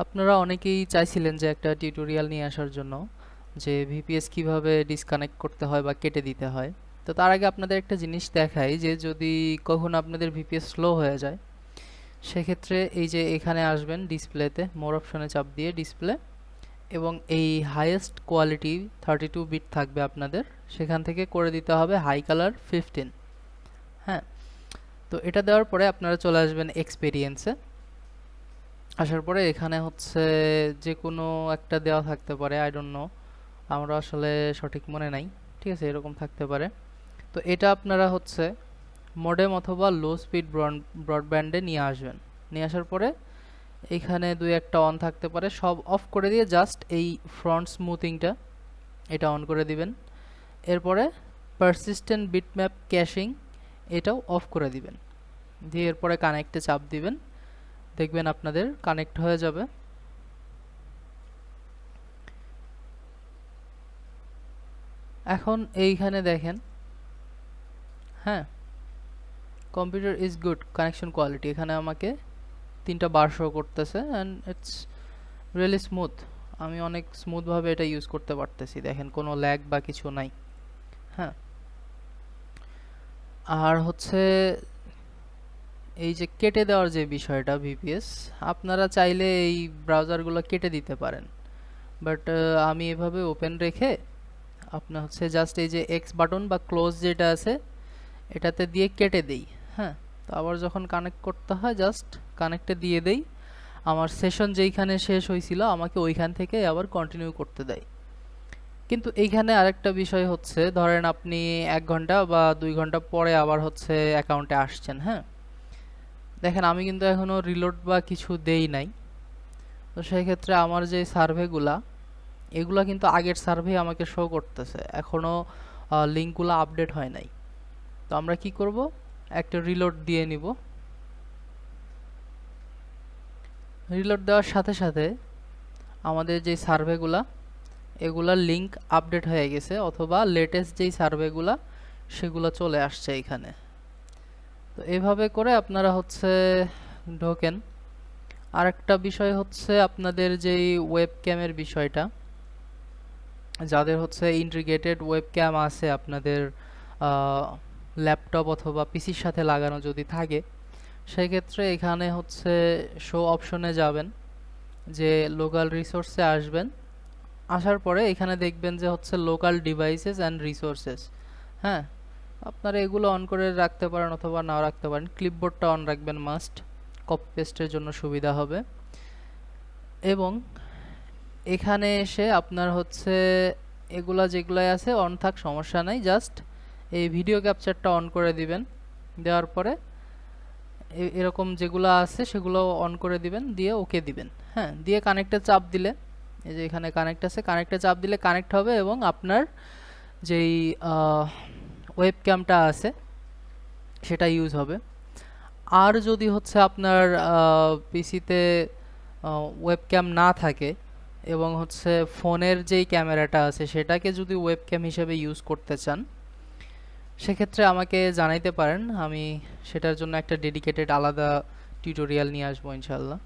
আপনারা অনেকেই চাইছিলেন যে একটা টিউটোরিয়াল নিয়ে আসার জন্য যে ভিপিএস কিভাবে ডিসকানেক্ট করতে হয় বা কেটে দিতে হয়। তো তার আগে আপনাদের একটা জিনিস দেখাই যে যদি কখনো আপনাদের ভিপিএস স্লো হয়ে যায় সেক্ষেত্রে এই যে এখানে আসবেন ডিসপ্লেতে মোর অপশনে চাপ দিয়ে ডিসপ্লে এবং এই হাইয়েস্ট কোয়ালিটি 32 বিট থাকবে আপনাদের, সেখান থেকে করে দিতে হবে হাই কালার 15। হ্যাঁ, তো এটা দেওয়ার পরে আপনারা চলে আসবেন এক্সপেরিয়েন্সে। আসার পরে এখানে হচ্ছে যে কোনো একটা দেওয়া থাকতে পারে, আই ডোন্ট নো, আমরা আসলে সঠিক মনে নাই। ঠিক আছে, এরকম থাকতে পারে। তো এটা আপনারা হচ্ছে মডেম অথবা লো স্পিড ব্রডব্যান্ডে নিয়ে আসবেন। নিয়ে আসার পরে এখানে দুই একটা অন থাকতে পারে, সব অফ করে দিয়ে জাস্ট এই ফ্রন্ট স্মুথিংটা এটা অন করে দিবেন। এরপরে পারসিস্টেন্ট বিটম্যাপ ক্যাশিং এটাও অফ করে দিবেন, দিয়ে এরপরে কানেক্টে চাপ দিবেন, দেখবেন আপনাদের কানেক্ট হয়ে যাবে। এখন এইখানে দেখেন, হ্যাঁ, computer is good connection quality, এখানে আমাকে 3টা বার শো করতেছে অ্যান্ড ইটস রিয়েলি স্মুথ। আমি অনেক স্মুথভাবে এটা ইউজ করতে পারতেছি, দেখেন কোনো ল্যাগ বা কিছু নাই। হ্যাঁ, আর হচ্ছে এই যে কেটে দেওয়ার যে বিষয়টা ভিপিএস, আপনারা চাইলে এই ব্রাউজারগুলো কেটে দিতে পারেন, বাট আমি এভাবে ওপেন রেখে আপনার হচ্ছে জাস্ট এই যে এক্স বাটন বা ক্লোজ যেটা আছে এটাতে দিয়ে কেটে দেই। হ্যাঁ, তো আবার যখন কানেক্ট করতে হয় জাস্ট কানেক্টে দিয়ে দেই, আমার সেশন যেইখানে শেষ হয়েছিল আমাকে ওইখান থেকে আবার কন্টিনিউ করতে দেয়। কিন্তু এইখানে আরেকটা বিষয় হচ্ছে, ধরেন আপনি 1 ঘন্টা বা 2 ঘন্টা পরে আবার হচ্ছে অ্যাকাউন্টে আসছেন। হ্যাঁ, দেখেন আমি কিন্তু এখনো রিলোড বা কিছু দেই নাই। তো সেই ক্ষেত্রে আমার যে সার্ভেগুলা এগুলা কিন্তু আগের সার্ভে আমাকে শো করতেছে, এখনো লিঙ্কগুলো আপডেট হয় নাই। তো আমরা কি করব, একটা রিলোড দিয়ে নিব। রিলোড দেওয়ার সাথে সাথে আমাদের যে সার্ভেগুলা এগুলার লিঙ্ক আপডেট হয়ে গেছে, অথবা লেটেস্ট যেই সার্ভেগুলা সেগুলো চলে আসছে এখানে। তো এভাবে করে আপনারা হচ্ছে ঢোকেন। আরেকটা বিষয় হচ্ছে আপনাদের যেই ওয়েবক্যামের বিষয়টা, যাদের হচ্ছে ইন্টিগ্রেটেড ওয়েবক্যাম আছে আপনাদের ল্যাপটপ অথবা পিসির সাথে লাগানো যদি থাকে, সেক্ষেত্রে এখানে হচ্ছে শো অপশনে যাবেন, যে লোকাল রিসোর্সে আসবেন। আসার পরে এখানে দেখবেন যে হচ্ছে লোকাল ডিভাইসেস অ্যান্ড রিসোর্সেস। হ্যাঁ, আপনারা এগুলো অন করে রাখতে পারেন অথবা নাও রাখতে পারেন। ক্লিপবোর্ডটা অন রাখবেন মাস্ট, কপি পেস্টের জন্য সুবিধা হবে। এবং এখানে এসে আপনার হচ্ছে এগুলা যেগুলাই আছে অন থাক, সমস্যা নাই, জাস্ট এই ভিডিও ক্যাপচারটা অন করে দিবেন। দেওয়ার পরে এরকম যেগুলো আছে সেগুলো অন করে দিবেন, দিয়ে ওকে দিবেন। হ্যাঁ, দিয়ে কানেক্টে চাপ দিলে, এই যে এখানে কানেক্ট আছে, কানেক্টে চাপ দিলে কানেক্ট হবে এবং আপনার যেই ওয়েবক্যামটা আছে সেটা ইউজ হবে। আর যদি হচ্ছে আপনার পিসিতে ওয়েবক্যাম না থাকে এবং হচ্ছে ফোনের যেই ক্যামেরাটা আছে সেটাকে যদি ওয়েবক্যাম হিসেবে ইউজ করতে চান, সেক্ষেত্রে আমাকে জানাইতে পারেন, আমি সেটার জন্য একটা ডেডিকেটেড আলাদা টিউটোরিয়াল নিয়ে আসবো ইনশাল্লাহ।